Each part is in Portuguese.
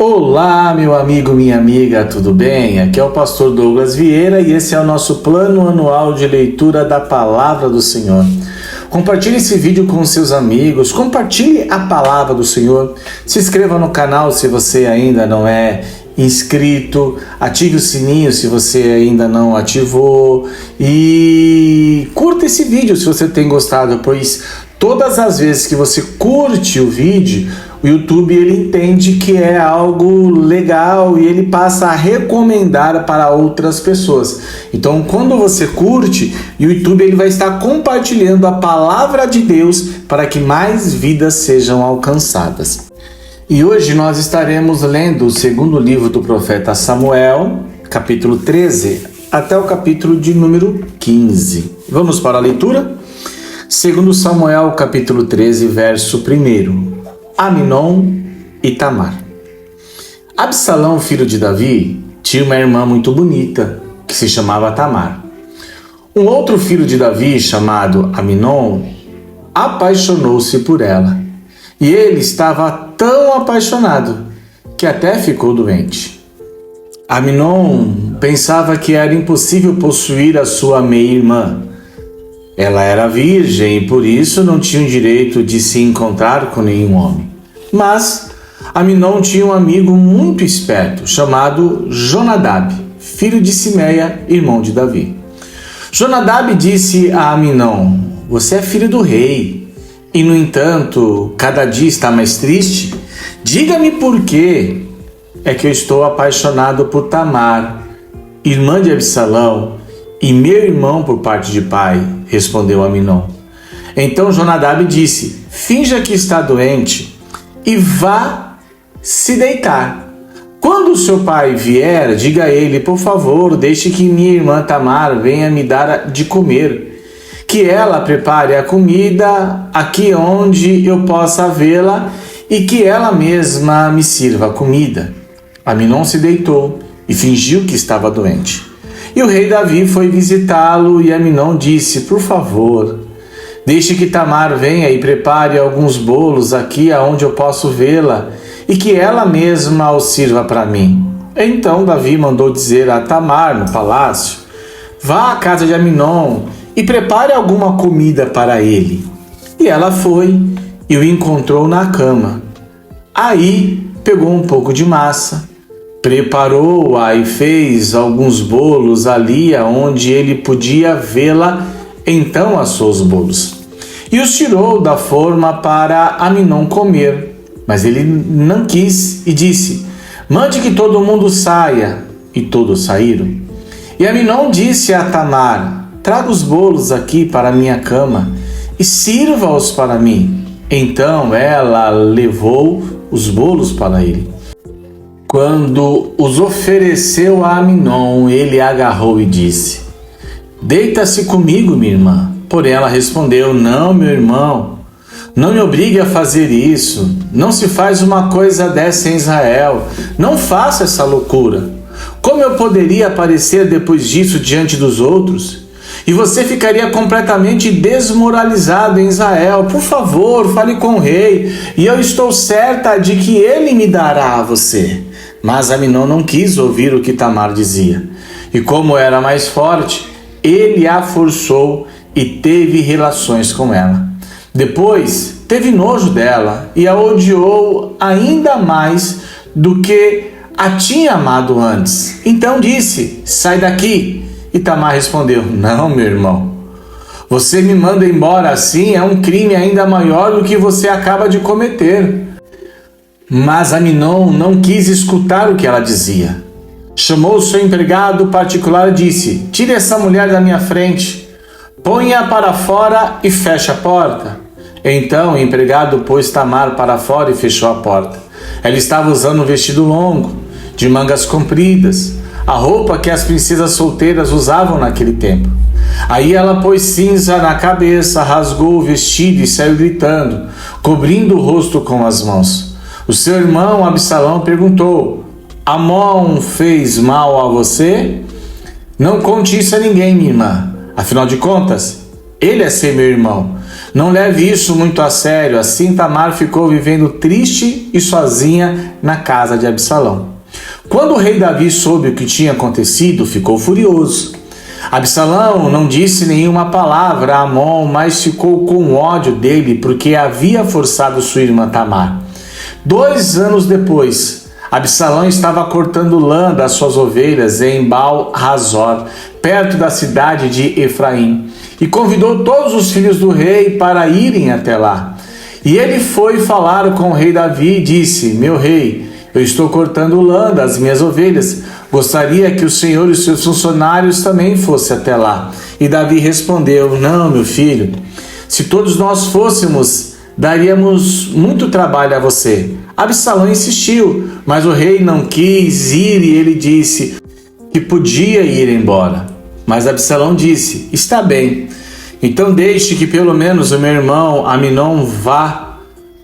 Olá, meu amigo, minha amiga, tudo bem? Aqui é o pastor Douglas Vieira e esse é o nosso plano anual de leitura da Palavra do Senhor. Compartilhe esse vídeo com seus amigos, compartilhe a Palavra do Senhor, se inscreva no canal se você ainda não é inscrito, ative o sininho se você ainda não ativou e curta esse vídeo se você tem gostado, pois todas as vezes que você curte o vídeo, o YouTube ele entende que é algo legal e ele passa a recomendar para outras pessoas. Então, quando você curte, o YouTube ele vai estar compartilhando a palavra de Deus para que mais vidas sejam alcançadas. E hoje nós estaremos lendo o segundo livro do profeta Samuel, capítulo 13, até o capítulo de número 15. Vamos para a leitura? Segundo Samuel, capítulo 13, verso 1. Aminon e Tamar. Absalão, filho de Davi, tinha uma irmã muito bonita, que se chamava Tamar. Um outro filho de Davi, chamado Aminon, apaixonou-se por ela. E ele estava tão apaixonado que até ficou doente. Aminon pensava que era impossível possuir a sua meia-irmã. Ela era virgem e por isso não tinha o direito de se encontrar com nenhum homem. Mas Aminon tinha um amigo muito esperto chamado Jonadab, filho de Simeia, irmão de Davi. Jonadab disse a Aminon: "Você é filho do rei e, no entanto, cada dia está mais triste. Diga-me por que é que eu estou apaixonado por Tamar, irmã de Absalão, e meu irmão por parte de pai", respondeu Aminon. Então Jonadab disse: "Finja que está doente e vá se deitar. Quando o seu pai vier, diga a ele: por favor, deixe que minha irmã Tamar venha me dar de comer, que ela prepare a comida aqui onde eu possa vê-la e que ela mesma me sirva a comida." Aminon se deitou e fingiu que estava doente. E o rei Davi foi visitá-lo e Aminon disse: "Por favor, deixe que Tamar venha e prepare alguns bolos aqui aonde eu posso vê-la e que ela mesma os sirva para mim." Então Davi mandou dizer a Tamar no palácio: "Vá à casa de Aminon e prepare alguma comida para ele." E ela foi e o encontrou na cama. Aí pegou um pouco de massa, preparou-a e fez alguns bolos ali aonde ele podia vê-la. Então assou os bolos e os tirou da forma para Aminon comer, mas ele não quis e disse: "Mande que todo mundo saia." E todos saíram. E Aminon disse a Tamar: "Traga os bolos aqui para a minha cama e sirva-os para mim." Então ela levou os bolos para ele. Quando os ofereceu a Aminon, ele agarrou e disse: "Deita-se comigo, minha irmã." Porém ela respondeu: "Não, meu irmão, não me obrigue a fazer isso. Não se faz uma coisa dessa em Israel. Não faça essa loucura. Como eu poderia aparecer depois disso diante dos outros? E você ficaria completamente desmoralizado em Israel. Por favor, fale com o rei, e eu estou certa de que ele me dará a você." Mas Aminon não quis ouvir o que Tamar dizia. E como era mais forte, ele a forçou e teve relações com ela. Depois teve nojo dela e a odiou ainda mais do que a tinha amado antes. Então disse: "Sai daqui." E Tamar respondeu: "Não, meu irmão. Você me manda embora assim é um crime ainda maior do que você acaba de cometer." Mas Aminon não quis escutar o que ela dizia. Chamou seu empregado particular e disse: "Tire essa mulher da minha frente, ponha-a para fora e feche a porta." Então o empregado pôs Tamar para fora e fechou a porta. Ela estava usando um vestido longo, de mangas compridas, a roupa que as princesas solteiras usavam naquele tempo. Aí ela pôs cinza na cabeça, rasgou o vestido e saiu gritando, cobrindo o rosto com as mãos. O seu irmão Absalão perguntou: "Amon fez mal a você?" "Não conte isso a ninguém, minha irmã. Afinal de contas, ele é ser meu irmão." Não leve isso muito a sério. Assim Tamar ficou vivendo triste e sozinha na casa de Absalão. Quando o rei Davi soube o que tinha acontecido, ficou furioso. Absalão não disse nenhuma palavra a Amnon, mas ficou com ódio dele porque havia forçado sua irmã Tamar. 2 anos depois, Absalão estava cortando lã das suas ovelhas em Baal-Hazor, perto da cidade de Efraim, e convidou todos os filhos do rei para irem até lá. E ele foi falar com o rei Davi e disse: meu rei, eu estou cortando lã das minhas ovelhas. Gostaria que o senhor e os seus funcionários também fossem até lá. E Davi respondeu: não, meu filho, se todos nós fôssemos, daríamos muito trabalho a você. Absalão insistiu, mas o rei não quis ir e ele disse que podia ir embora. Mas Absalão disse: está bem, então deixe que pelo menos o meu irmão Amnon vá.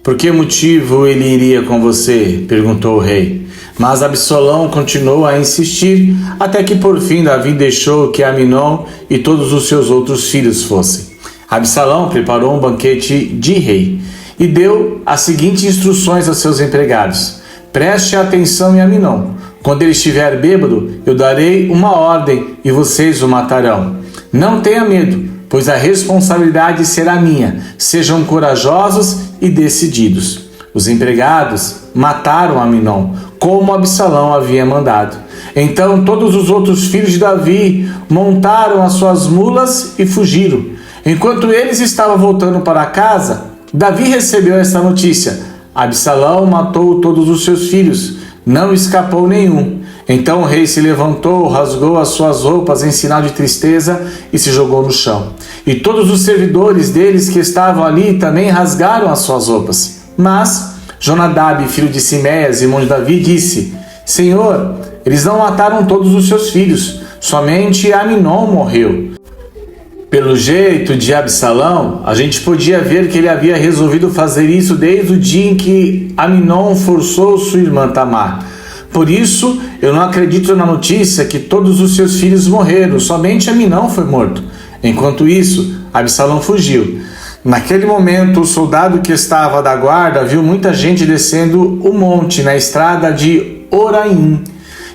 Por que motivo ele iria com você? Perguntou o rei. Mas Absalão continuou a insistir, até que por fim Davi deixou que Amnon e todos os seus outros filhos fossem. Absalão preparou um banquete de rei e deu as seguintes instruções aos seus empregados: preste atenção em Amnon. Quando ele estiver bêbado, eu darei uma ordem e vocês o matarão. Não tenha medo, pois a responsabilidade será minha. Sejam corajosos e decididos. Os empregados mataram Amnon, como Absalão havia mandado. Então todos os outros filhos de Davi montaram as suas mulas e fugiram. Enquanto eles estavam voltando para casa, Davi recebeu esta notícia: Absalão matou todos os seus filhos, não escapou nenhum. Então o rei se levantou, rasgou as suas roupas em sinal de tristeza e se jogou no chão. E todos os servidores deles que estavam ali também rasgaram as suas roupas. Mas Jonadab, filho de Simeias, irmão de Davi, disse: Senhor, eles não mataram todos os seus filhos, somente Amnon morreu. Pelo jeito de Absalão, a gente podia ver que ele havia resolvido fazer isso desde o dia em que Amnon forçou sua irmã Tamar. Por isso, eu não acredito na notícia que todos os seus filhos morreram, somente Amnon foi morto. Enquanto isso, Absalão fugiu. Naquele momento, o soldado que estava da guarda viu muita gente descendo o monte na estrada de Oraim,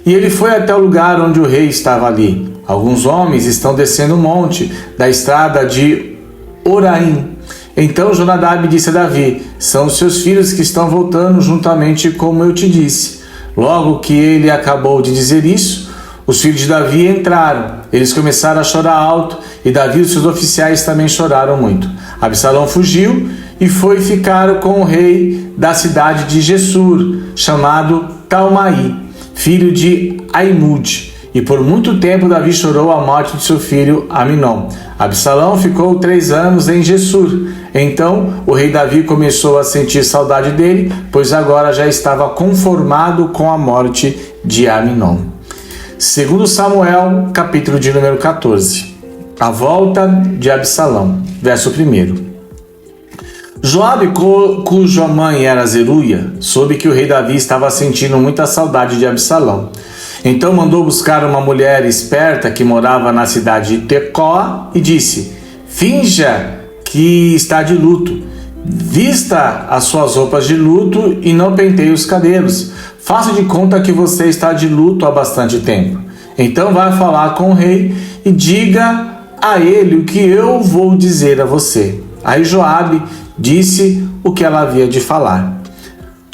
e ele foi até o lugar onde o rei estava ali. Alguns homens estão descendo o monte da estrada de Oraim. Então Jonadab disse a Davi: são os seus filhos que estão voltando juntamente como eu te disse. Logo que ele acabou de dizer isso, os filhos de Davi entraram. Eles começaram a chorar alto, e Davi e os seus oficiais também choraram muito. Absalão fugiu e foi ficar com o rei da cidade de Gessur, chamado Talmai, filho de Aimude. E por muito tempo Davi chorou a morte de seu filho Amnon. Absalão ficou 3 anos em Gessur. Então o rei Davi começou a sentir saudade dele, pois agora já estava conformado com a morte de Amnon. 2 Samuel, capítulo de número 14. A volta de Absalão. Verso 1. Joabe, cuja mãe era Zeruia, soube que o rei Davi estava sentindo muita saudade de Absalão. Então mandou buscar uma mulher esperta que morava na cidade de Tecoa e disse: finja que está de luto, vista as suas roupas de luto e não penteie os cabelos. Faça de conta que você está de luto há bastante tempo. Então vai falar com o rei e diga a ele o que eu vou dizer a você. Aí Joabe disse o que ela havia de falar.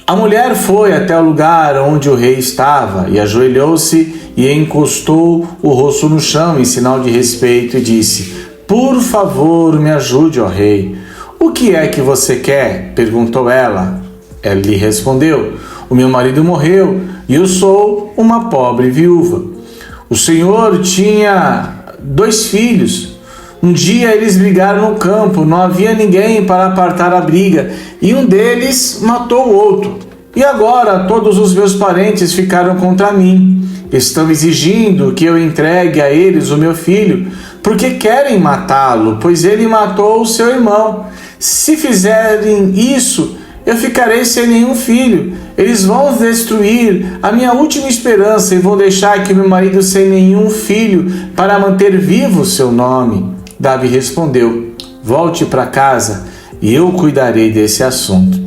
A mulher foi até o lugar onde o rei estava e ajoelhou-se e encostou o rosto no chão em sinal de respeito e disse: por favor, me ajude, ó rei. O que é que você quer? Perguntou ela. Ele lhe respondeu: o meu marido morreu e eu sou uma pobre viúva. O senhor tinha 2 filhos. Um dia eles brigaram no campo, não havia ninguém para apartar a briga, e um deles matou o outro. E agora todos os meus parentes ficaram contra mim. Estão exigindo que eu entregue a eles o meu filho, porque querem matá-lo, pois ele matou o seu irmão. Se fizerem isso, eu ficarei sem nenhum filho. Eles vão destruir a minha última esperança e vou deixar aqui meu marido sem nenhum filho para manter vivo o seu nome. Davi respondeu: Volte para casa e eu cuidarei desse assunto.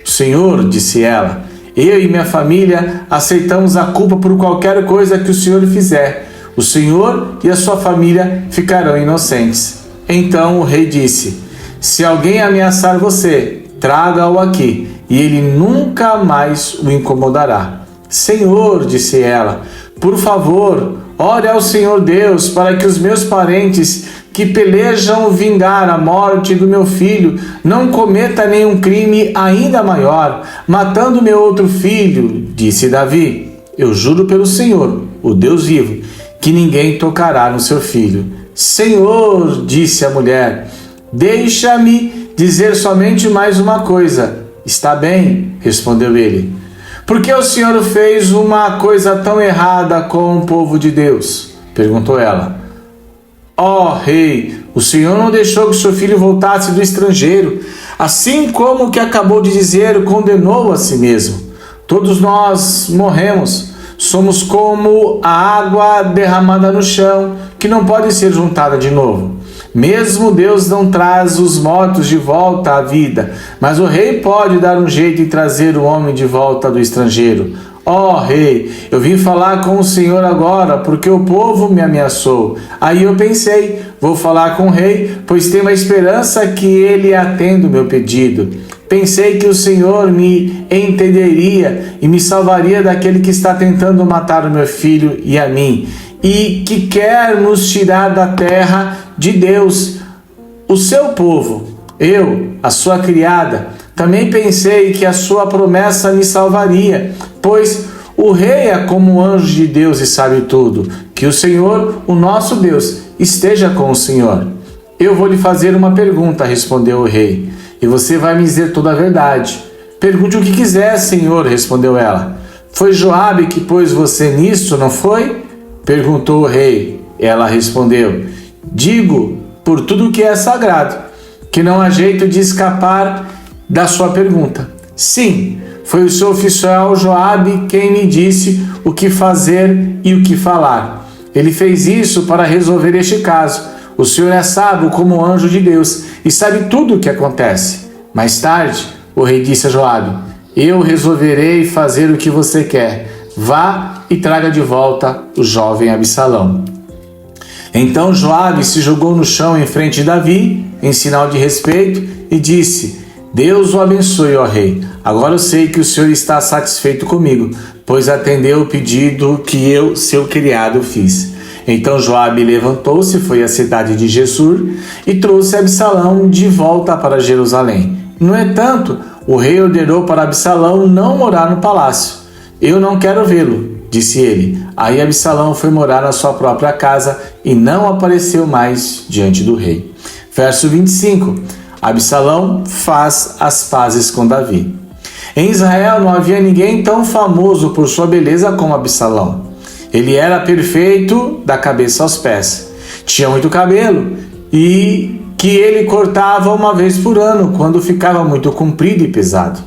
Senhor, disse ela, eu e minha família aceitamos a culpa por qualquer coisa que o Senhor fizer. O Senhor e a sua família ficarão inocentes. Então o rei disse, se alguém ameaçar você, traga-o aqui, e ele nunca mais o incomodará. Senhor, disse ela, por favor, ore ao Senhor Deus para que os meus parentes que pelejam vingar a morte do meu filho não cometa nenhum crime ainda maior, matando meu outro filho, disse Davi. Eu juro pelo Senhor, o Deus vivo, que ninguém tocará no seu filho. Senhor, disse a mulher, deixa-me dizer somente mais uma coisa. Está bem, respondeu ele. Por que o Senhor fez uma coisa tão errada com o povo de Deus? Perguntou ela. Ó rei, o Senhor não deixou que seu filho voltasse do estrangeiro, assim como o que acabou de dizer condenou a si mesmo. Todos nós morremos, somos como a água derramada no chão, que não pode ser juntada de novo. Mesmo Deus não traz os mortos de volta à vida, mas o rei pode dar um jeito em trazer o homem de volta do estrangeiro. Ó rei, eu vim falar com o Senhor agora, porque o povo me ameaçou. Aí eu pensei, vou falar com o rei, pois tenho a esperança que ele atenda o meu pedido. Pensei que o Senhor me entenderia e me salvaria daquele que está tentando matar o meu filho e a mim, e que quer nos tirar da terra de Deus, o seu povo. Eu, a sua criada, também pensei que a sua promessa me salvaria, pois o rei é como um anjo de Deus e sabe tudo. Que o Senhor, o nosso Deus, esteja com o Senhor. Eu vou lhe fazer uma pergunta, respondeu o rei, e você vai me dizer toda a verdade. Pergunte o que quiser, Senhor, respondeu ela. Foi Joabe que pôs você nisso, não foi? Perguntou o rei. Ela respondeu, digo por tudo que é sagrado, que não há jeito de escapar da sua pergunta. Sim, foi o seu oficial Joabe quem me disse o que fazer e o que falar. Ele fez isso para resolver este caso. O Senhor é sábio como anjo de Deus e sabe tudo o que acontece. Mais tarde, o rei disse a Joabe, eu resolverei fazer o que você quer. Vá e traga de volta o jovem Absalão. Então Joabe se jogou no chão em frente de Davi, em sinal de respeito, e disse, Deus o abençoe, ó rei. Agora eu sei que o Senhor está satisfeito comigo, pois atendeu o pedido que eu, seu criado, fiz. Então Joabe levantou-se, foi à cidade de Gessur e trouxe Absalão de volta para Jerusalém. No entanto, o rei ordenou para Absalão não morar no palácio. Eu não quero vê-lo, disse ele. Aí Absalão foi morar na sua própria casa e não apareceu mais diante do rei. Verso 25. Absalão faz as pazes com Davi. Em Israel não havia ninguém tão famoso por sua beleza como Absalão. Ele era perfeito da cabeça aos pés. Tinha muito cabelo e que ele cortava uma vez por ano, quando ficava muito comprido e pesado.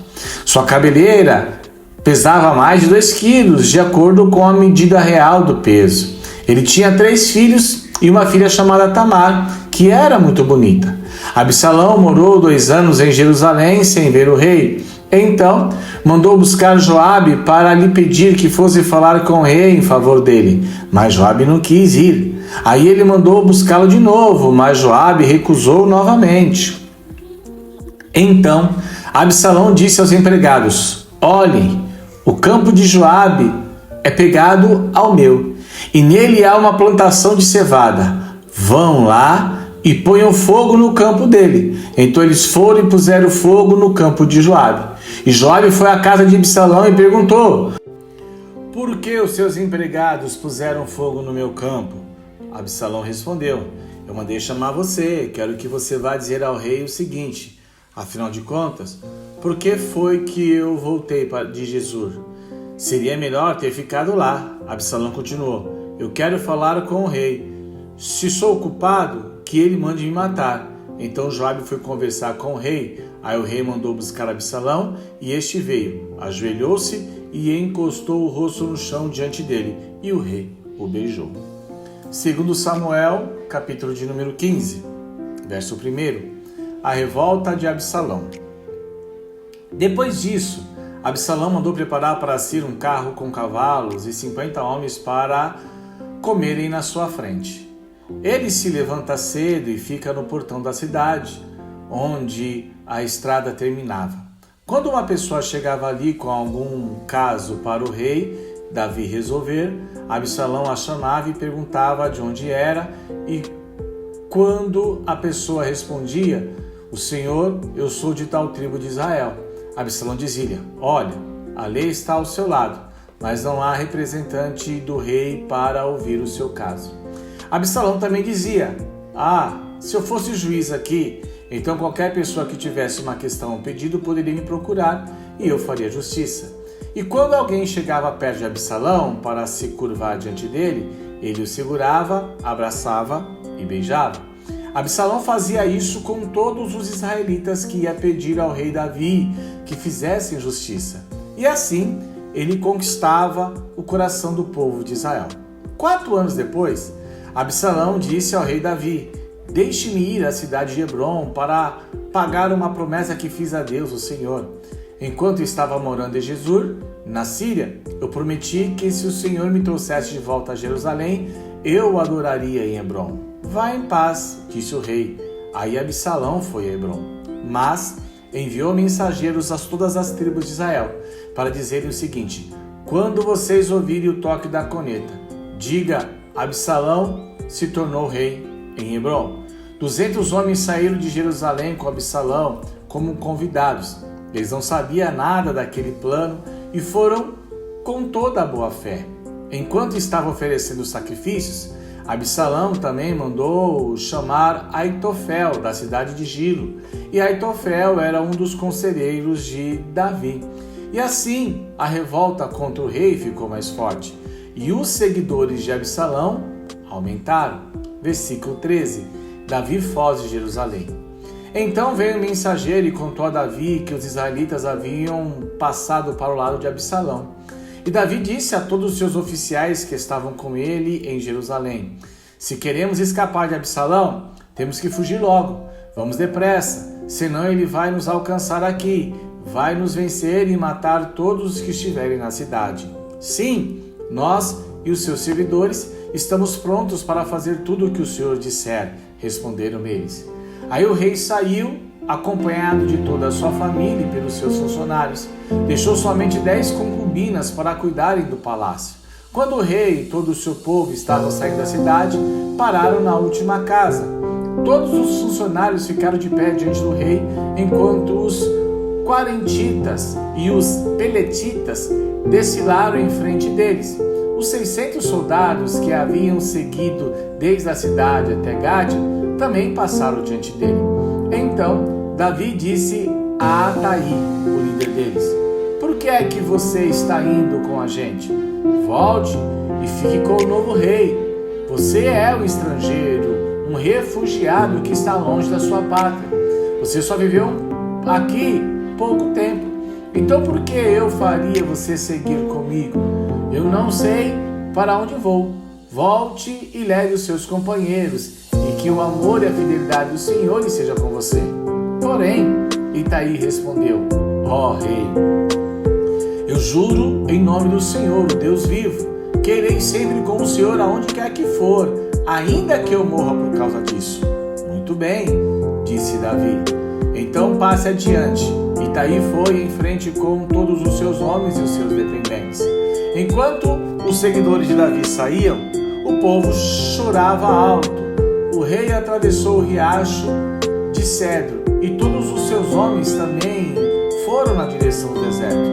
Sua cabeleira pesava mais de 2 quilos, de acordo com a medida real do peso. Ele tinha 3 filhos e uma filha chamada Tamar, que era muito bonita. Absalão morou 2 anos em Jerusalém sem ver o rei. Então, mandou buscar Joabe para lhe pedir que fosse falar com o rei em favor dele. Mas Joabe não quis ir. Aí ele mandou buscá-lo de novo, mas Joabe recusou novamente. Então, Absalão disse aos empregados, olhem, o campo de Joabe é pegado ao meu, e nele há uma plantação de cevada. Vão lá e ponham fogo no campo dele. Então eles foram e puseram fogo no campo de Joabe. E Joabe foi à casa de Absalão e perguntou, por que os seus empregados puseram fogo no meu campo? Absalão respondeu, eu mandei chamar você, quero que você vá dizer ao rei o seguinte, afinal de contas, por que foi que eu voltei de Gessur? Seria melhor ter ficado lá. Absalão continuou, eu quero falar com o rei. Se sou culpado, que ele mande me matar. Então Joabe foi conversar com o rei. Aí o rei mandou buscar Absalão e este veio, ajoelhou-se e encostou o rosto no chão diante dele. E o rei o beijou. Segundo Samuel, capítulo de número 15, verso 1. a revolta de Absalão. Depois disso, Absalão mandou preparar para si um carro com cavalos e 50 homens para comerem na sua frente. Ele se levanta cedo e fica no portão da cidade, onde a estrada terminava. Quando uma pessoa chegava ali com algum caso para o rei Davi resolver, Absalão a chamava e perguntava de onde era, e quando a pessoa respondia: "O Senhor, eu sou de tal tribo de Israel", Absalão dizia: "Olha, a lei está ao seu lado, mas não há representante do rei para ouvir o seu caso." Absalão também dizia: "Se eu fosse juiz aqui, então qualquer pessoa que tivesse uma questão ou pedido poderia me procurar e eu faria justiça." E quando alguém chegava perto de Absalão para se curvar diante dele, ele o segurava, abraçava e beijava. Absalão fazia isso com todos os israelitas que ia pedir ao rei Davi que fizessem justiça. E assim ele conquistava o coração do povo de Israel. 4 anos depois, Absalão disse ao rei Davi: "Deixe-me ir à cidade de Hebrom para pagar uma promessa que fiz a Deus, o Senhor. Enquanto estava morando em Jesur, na Síria, eu prometi que se o Senhor me trouxesse de volta a Jerusalém, eu o adoraria em Hebrom." "Vá em paz", disse o rei. Aí Absalão foi a Hebrom, mas enviou mensageiros a todas as tribos de Israel para dizerem o seguinte: "Quando vocês ouvirem o toque da corneta, diga: Absalão se tornou rei em Hebrom." 200 homens saíram de Jerusalém com Absalão como convidados. Eles não sabiam nada daquele plano e foram com toda a boa fé. Enquanto estavam oferecendo sacrifícios, Absalão também mandou chamar Aitofel da cidade de Gilo, e Aitofel era um dos conselheiros de Davi. E assim a revolta contra o rei ficou mais forte, e os seguidores de Absalão aumentaram. Versículo 13. Davi foge de Jerusalém. Então veio um mensageiro e contou a Davi que os israelitas haviam passado para o lado de Absalão. E Davi disse a todos os seus oficiais que estavam com ele em Jerusalém: "Se queremos escapar de Absalão, temos que fugir logo. Vamos depressa, senão ele vai nos alcançar aqui, vai nos vencer e matar todos os que estiverem na cidade." "Sim, nós e os seus servidores estamos prontos para fazer tudo o que o Senhor disser", responderam eles. Aí o rei saiu, acompanhado de toda a sua família e pelos seus funcionários. Deixou somente 10 concubinas para cuidarem do palácio. Quando o rei e todo o seu povo estavam saindo da cidade, pararam na última casa. Todos os funcionários ficaram de pé diante do rei, enquanto os quarentitas e os peletitas desfilaram em frente deles. Os 600 soldados que haviam seguido desde a cidade até Gade também passaram diante dele. Então Davi disse a Ataí, o líder deles: "Por que é que você está indo com a gente? Volte e fique com o novo rei. Você é um estrangeiro, um refugiado que está longe da sua pátria. Você só viveu aqui pouco tempo. Então por que eu faria você seguir comigo? Eu não sei para onde vou. Volte e leve os seus companheiros, e que o amor e a fidelidade do Senhor esteja com você." Porém, Itaí respondeu: "Ó rei, eu juro em nome do Senhor, o Deus vivo, que irei sempre com o Senhor aonde quer que for, ainda que eu morra por causa disso." "Muito bem", disse Davi. "Então passe adiante." Itaí foi em frente com todos os seus homens e os seus dependentes. Enquanto os seguidores de Davi saíam, o povo chorava alto. O rei atravessou o riacho de Cedro e todos os seus homens também foram na direção do deserto.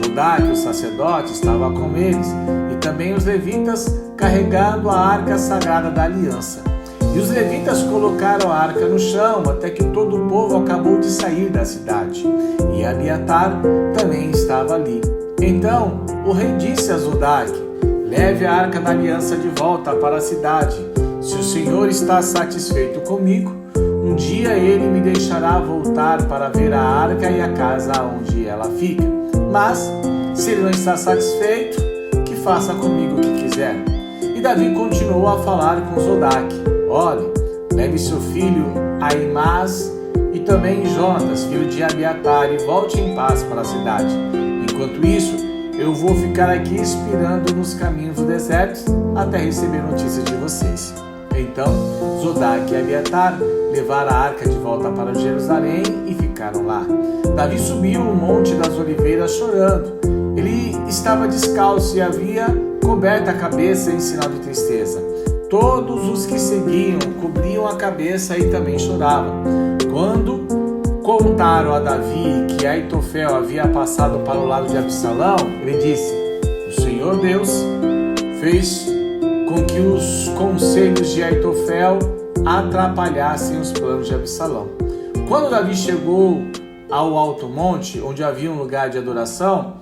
Zodaque, o sacerdote, estava com eles, e também os levitas carregando a arca sagrada da aliança. E os levitas colocaram a arca no chão até que todo o povo acabou de sair da cidade. E Abiatar também estava ali. Então o rei disse a Zodaque: "Leve a arca da aliança de volta para a cidade. Se o Senhor está satisfeito comigo, um dia ele me deixará voltar para ver a arca e a casa onde ela fica. Mas, se ele não está satisfeito, que faça comigo o que quiser." E Davi continuou a falar com Zodaque: "Olhe, leve seu filho Aimás e também Jonatas, filho de Abiatar, e volte em paz para a cidade. Enquanto isso, eu vou ficar aqui esperando nos caminhos do deserto até receber notícias de vocês. Então, Zodaque e Abiatar levaram a arca de volta para Jerusalém e ficaram lá. Davi subiu o monte das oliveiras chorando. Ele estava descalço e havia coberto a cabeça em sinal de tristeza. Todos os que seguiam cobriam a cabeça e também choravam. Quando contaram a Davi que Aitofel havia passado para o lado de Absalão, ele disse: o Senhor Deus fez com que os conselhos de Aitofel atrapalhassem os planos de Absalão. Quando Davi chegou ao alto monte, onde havia um lugar de adoração,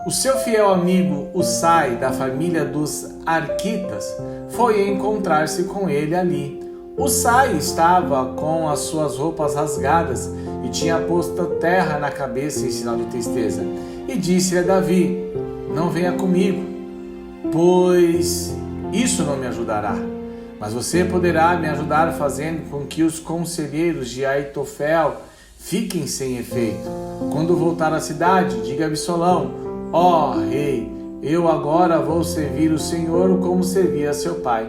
o seu fiel amigo Usai, da família dos Arquitas, foi encontrar-se com ele ali. Usai estava com as suas roupas rasgadas e tinha posto terra na cabeça em sinal de tristeza. E disse-lhe a Davi: não venha comigo, pois isso não me ajudará. Mas você poderá me ajudar fazendo com que os conselheiros de Aitofel fiquem sem efeito. Quando voltar à cidade, diga a Absalão: ó rei, eu agora vou servir o Senhor como servia seu pai.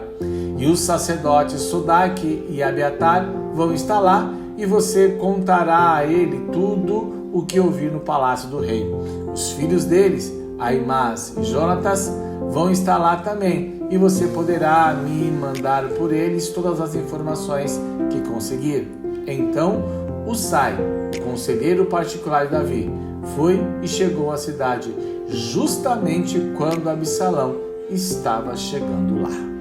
E os sacerdotes Zodaque e Abiatar vão estar lá, e você contará a ele tudo o que ouvir no palácio do rei. Os filhos deles, Aimás e Jonatas, vão estar lá também, e você poderá me mandar por eles todas as informações que conseguir. Então, Usai, o conselheiro particular de Davi, foi e chegou à cidade justamente quando Absalão estava chegando lá.